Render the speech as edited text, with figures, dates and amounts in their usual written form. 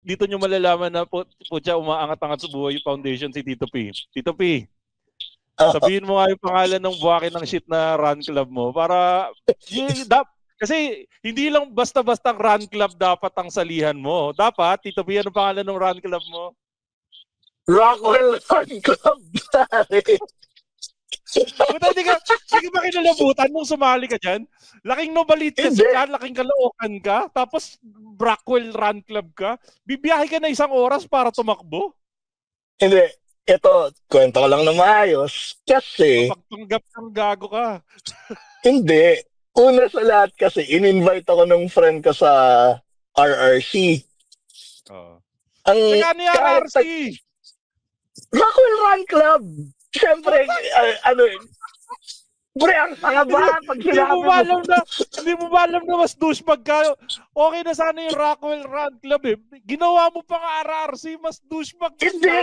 dito nyo malalaman na putya umaangat-angat sa buhay yung foundation si Tito P. Tito P, sabihin mo nga yung pangalan ng buwakin ng shit na run club mo para kasi hindi lang basta-basta run club dapat ang salihan mo. Dapat, Tito P, ano pangalan ng run club mo? Rockwell Run Club. Buta, hindi ba kinalabutan nung sumali ka dyan? Laking Novaliches ka, laking Caloocan ka, tapos Rockwell Run Club ka, bibiyahe ka na 1 oras para tumakbo? Hindi. Ito, kwento ko lang na maayos. Kasi... Pagpanggap ng gago ka. Hindi. Una sa lahat kasi, in-invite ako ng friend ko sa RRC. Ang RRC? Rockwell Run Club. Siyempre, pre, ang tanga ba? Pag hindi mo ba alam na mas douchebag ka? Okay na sana yung Rockwell Run Club eh. Ginawa mo pa nga RRC, mas douchebag. Hindi.